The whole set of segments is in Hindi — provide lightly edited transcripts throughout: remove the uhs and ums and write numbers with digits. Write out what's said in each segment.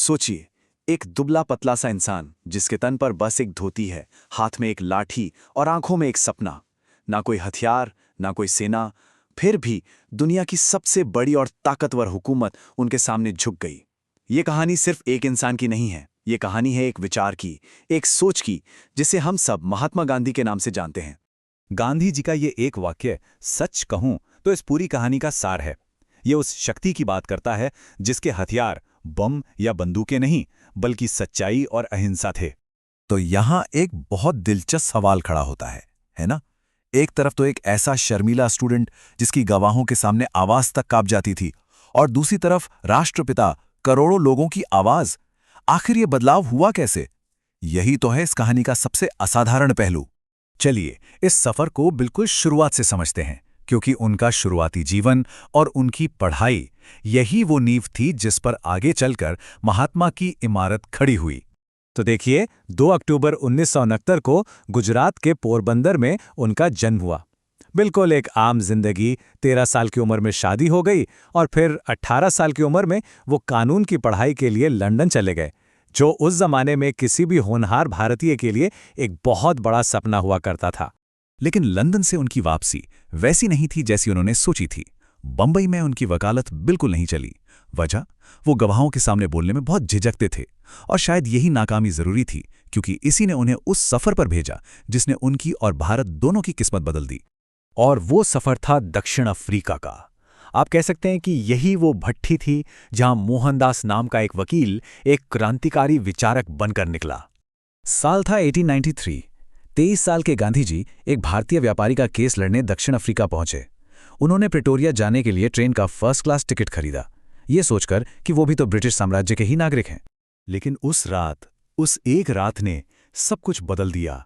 सोचिए, एक दुबला पतला सा इंसान जिसके तन पर बस एक धोती है, हाथ में एक लाठी और आंखों में एक सपना। ना कोई हथियार, ना कोई सेना, फिर भी दुनिया की सबसे बड़ी और ताकतवर हुकूमत उनके सामने झुक गई। ये कहानी सिर्फ एक इंसान की नहीं है, ये कहानी है एक विचार की, एक सोच की, जिसे हम सब महात्मा गांधी के नाम से जानते हैं। गांधी जी का ये एक वाक्य सच कहूं तो इस पूरी कहानी का सार है। ये उस शक्ति की बात करता है जिसके हथियार बम या बंदूकें नहीं, बल्कि सच्चाई और अहिंसा थे। तो यहाँ एक बहुत दिलचस्प सवाल खड़ा होता है ना? एक तरफ तो एक ऐसा शर्मीला स्टूडेंट जिसकी गवाहों के सामने आवाज तक कांप जाती थी, और दूसरी तरफ राष्ट्रपिता, करोड़ों लोगों की आवाज। आखिर ये बदलाव हुआ कैसे? यही तो है इस कहानी का सबसे असाधारण पहलू। चलिए इस सफर को बिल्कुल शुरुआत से समझते हैं, क्योंकि उनका शुरुआती जीवन और उनकी पढ़ाई यही वो नींव थी जिस पर आगे चलकर महात्मा की इमारत खड़ी हुई। तो देखिए, 2 अक्टूबर 1969 को गुजरात के पोरबंदर में उनका जन्म हुआ। बिल्कुल एक आम जिंदगी। 13 साल की उम्र में शादी हो गई और फिर 18 साल की उम्र में वो कानून की पढ़ाई के लिए लंदन चले गए, जो उस जमाने में किसी भी होनहार भारतीय के लिए एक बहुत बड़ा सपना हुआ करता था। लेकिन लंदन से उनकी वापसी वैसी नहीं थी जैसी उन्होंने सोची थी। बंबई में उनकी वकालत बिल्कुल नहीं चली। वजह, वो गवाहों के सामने बोलने में बहुत झिझकते थे, और शायद यही नाकामी जरूरी थी, क्योंकि इसी ने उन्हें उस सफर पर भेजा जिसने उनकी और भारत दोनों की किस्मत बदल दी। और वो सफर था दक्षिण अफ्रीका का। आप कह सकते हैं कि यही वो भट्टी थी जहां मोहनदास नाम का एक वकील एक क्रांतिकारी विचारक बनकर निकला। साल था 1893। 23 साल के गांधी जी एक भारतीय व्यापारी का केस लड़ने दक्षिण अफ्रीका पहुंचे। उन्होंने प्रिटोरिया जाने के लिए ट्रेन का फर्स्ट क्लास टिकट खरीदा, ये सोचकर कि वो भी तो ब्रिटिश साम्राज्य के ही नागरिक हैं। लेकिन उस एक रात ने सब कुछ बदल दिया।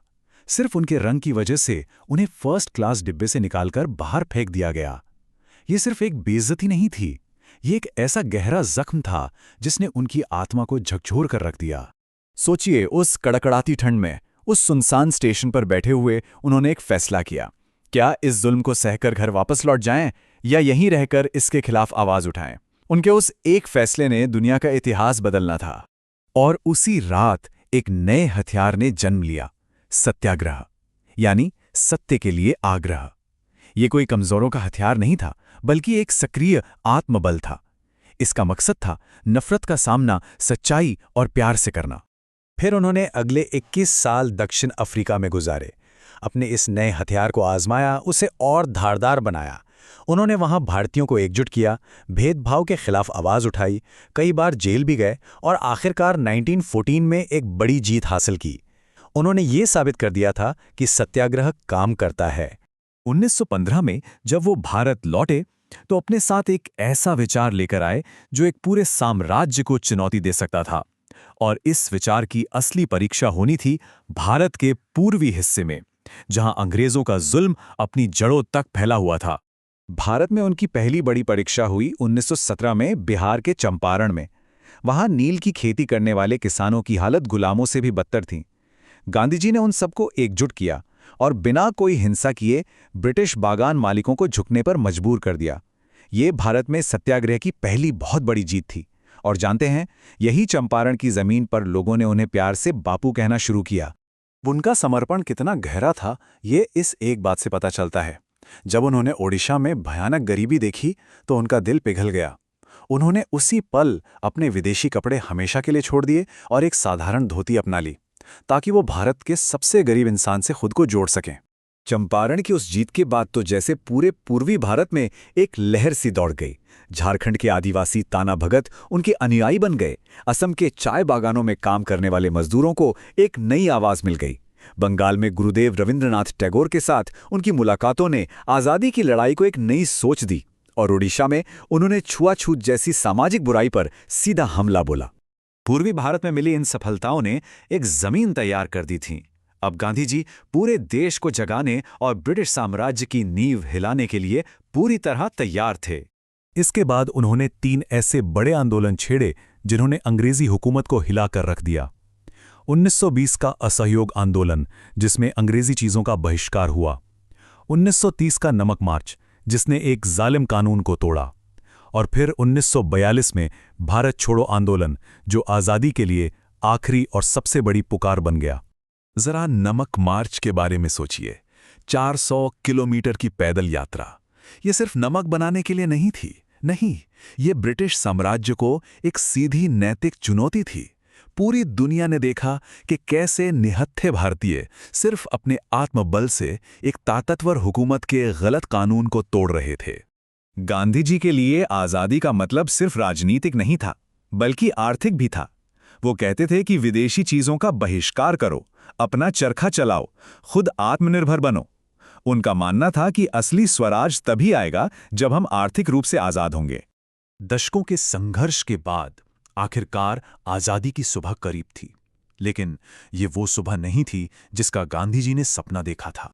सिर्फ उनके रंग की वजह से उन्हें फर्स्ट क्लास डिब्बे से निकालकर बाहर फेंक दिया गया। ये सिर्फ एक बेइज्जती नहीं थी, ये एक ऐसा गहरा जख्म था जिसने उनकी आत्मा को झकझोर कर रख दिया। सोचिए, उस कड़कड़ाती ठंड में, उस सुनसान स्टेशन पर बैठे हुए उन्होंने एक फैसला किया। क्या इस जुल्म को सहकर घर वापस लौट जाएं या यहीं रहकर इसके खिलाफ आवाज उठाएं? उनके उस एक फैसले ने दुनिया का इतिहास बदलना था। और उसी रात एक नए हथियार ने जन्म लिया, सत्याग्रह, यानी सत्य के लिए आग्रह। ये कोई कमजोरों का हथियार नहीं था, बल्कि एक सक्रिय आत्मबल था। इसका मकसद था नफरत का सामना सच्चाई और प्यार से करना। फिर उन्होंने अगले 21 साल दक्षिण अफ्रीका में गुजारे। अपने इस नए हथियार को आजमाया, उसे और धारदार बनाया। उन्होंने वहां भारतीयों को एकजुट किया, भेदभाव के खिलाफ आवाज उठाई, कई बार जेल भी गए और आखिरकार 1914 में एक बड़ी जीत हासिल की। उन्होंने ये साबित कर दिया था कि सत्याग्रह काम करता है। 1915 में जब वो भारत लौटे तो अपने साथ एक ऐसा विचार लेकर आए जो एक पूरे साम्राज्य को चुनौती दे सकता था। और इस विचार की असली परीक्षा होनी थी भारत के पूर्वी हिस्से में, जहां अंग्रेजों का जुल्म अपनी जड़ों तक फैला हुआ था। भारत में उनकी पहली बड़ी परीक्षा हुई 1917 में बिहार के चंपारण में। वहां नील की खेती करने वाले किसानों की हालत गुलामों से भी बदतर थी। गांधी जी ने उन सबको एकजुट किया और बिना कोई हिंसा किए ब्रिटिश बागान मालिकों को झुकने पर मजबूर कर दिया। ये भारत में सत्याग्रह की पहली बहुत बड़ी जीत थी। और जानते हैं, यही चंपारण की जमीन पर लोगों ने उन्हें प्यार से बापू कहना शुरू किया। उनका समर्पण कितना गहरा था, ये इस एक बात से पता चलता है। जब उन्होंने ओडिशा में भयानक गरीबी देखी तो उनका दिल पिघल गया। उन्होंने उसी पल अपने विदेशी कपड़े हमेशा के लिए छोड़ दिए और एक साधारण धोती अपना ली, ताकि वो भारत के सबसे गरीब इंसान से खुद को जोड़ सकें। चंपारण की उस जीत के बाद तो जैसे पूरे पूर्वी भारत में एक लहर सी दौड़ गई। झारखंड के आदिवासी ताना भगत उनके अनुयायी बन गए। असम के चाय बागानों में काम करने वाले मजदूरों को एक नई आवाज मिल गई। बंगाल में गुरुदेव रविंद्रनाथ टैगोर के साथ उनकी मुलाकातों ने आज़ादी की लड़ाई को एक नई सोच दी। और ओडिशा में उन्होंने छुआछूत जैसी सामाजिक बुराई पर सीधा हमला बोला। पूर्वी भारत में मिली इन सफलताओं ने एक जमीन तैयार कर दी थी। अब गांधी जी पूरे देश को जगाने और ब्रिटिश साम्राज्य की नींव हिलाने के लिए पूरी तरह तैयार थे। इसके बाद उन्होंने 3 ऐसे बड़े आंदोलन छेड़े जिन्होंने अंग्रेजी हुकूमत को हिलाकर रख दिया। 1920 का असहयोग आंदोलन, जिसमें अंग्रेजी चीजों का बहिष्कार हुआ। 1930 का नमक मार्च, जिसने एक जालिम कानून को तोड़ा। और फिर 1942 में भारत छोड़ो आंदोलन, जो आज़ादी के लिए आखिरी और सबसे बड़ी पुकार बन गया। जरा नमक मार्च के बारे में सोचिए। 400 किलोमीटर की पैदल यात्रा। ये सिर्फ नमक बनाने के लिए नहीं थी। नहीं, ये ब्रिटिश साम्राज्य को एक सीधी नैतिक चुनौती थी। पूरी दुनिया ने देखा कि कैसे निहत्थे भारतीय सिर्फ अपने आत्मबल से एक ताकतवर हुकूमत के गलत कानून को तोड़ रहे थे। गांधी जी के लिए आज़ादी का मतलब सिर्फ राजनीतिक नहीं था, बल्कि आर्थिक भी था। वो कहते थे कि विदेशी चीज़ों का बहिष्कार करो, अपना चरखा चलाओ, खुद आत्मनिर्भर बनो। उनका मानना था कि असली स्वराज तभी आएगा जब हम आर्थिक रूप से आज़ाद होंगे। दशकों के संघर्ष के बाद आखिरकार आज़ादी की सुबह करीब थी, लेकिन ये वो सुबह नहीं थी जिसका गांधी जी ने सपना देखा था।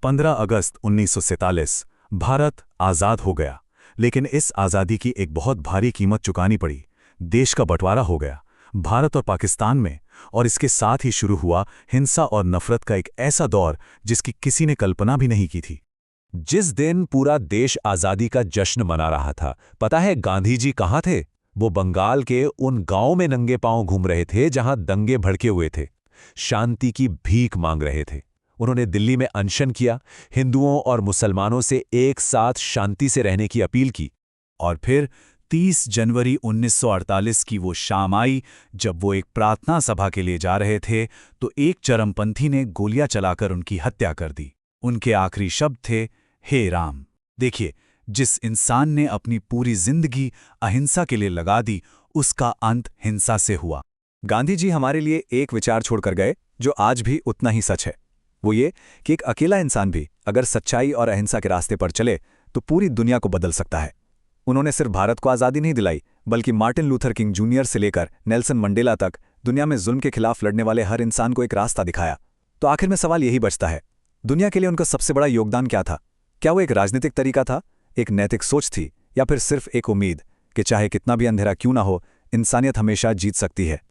15 अगस्त 1947 भारत आज़ाद हो गया, लेकिन इस आज़ादी की एक बहुत भारी कीमत चुकानी पड़ी। देश का बंटवारा हो गया भारत और पाकिस्तान में, और इसके साथ ही शुरू हुआ हिंसा और नफरत का एक ऐसा दौर जिसकी किसी ने कल्पना भी नहीं की थी। जिस दिन पूरा देश आज़ादी का जश्न मना रहा था, पता है गांधी जी कहाँ थे? वो बंगाल के उन गांवों में नंगे पांव घूम रहे थे जहां दंगे भड़के हुए थे, शांति की भीख मांग रहे थे। उन्होंने दिल्ली में अनशन किया, हिंदुओं और मुसलमानों से एक साथ शांति से रहने की अपील की। और फिर 30 जनवरी 1948 की वो शाम आई जब वो एक प्रार्थना सभा के लिए जा रहे थे तो एक चरमपंथी ने गोलियां चलाकर उनकी हत्या कर दी। उनके आखिरी शब्द थे, हे राम। देखिए, जिस इंसान ने अपनी पूरी जिंदगी अहिंसा के लिए लगा दी, उसका अंत हिंसा से हुआ। गांधी जी हमारे लिए एक विचार छोड़कर गए जो आज भी उतना ही सच है। वो ये कि एक अकेला इंसान भी अगर सच्चाई और अहिंसा के रास्ते पर चले तो पूरी दुनिया को बदल सकता है। उन्होंने सिर्फ भारत को आज़ादी नहीं दिलाई, बल्कि मार्टिन लूथर किंग जूनियर से लेकर नेल्सन मंडेला तक दुनिया में जुल्म के खिलाफ लड़ने वाले हर इंसान को एक रास्ता दिखाया। तो आखिर में सवाल यही बचता है, दुनिया के लिए उनका सबसे बड़ा योगदान क्या था? क्या वो एक राजनीतिक तरीका था, एक नैतिक सोच थी, या फिर सिर्फ एक उम्मीद कि चाहे कितना भी अंधेरा क्यों ना हो, इंसानियत हमेशा जीत सकती है?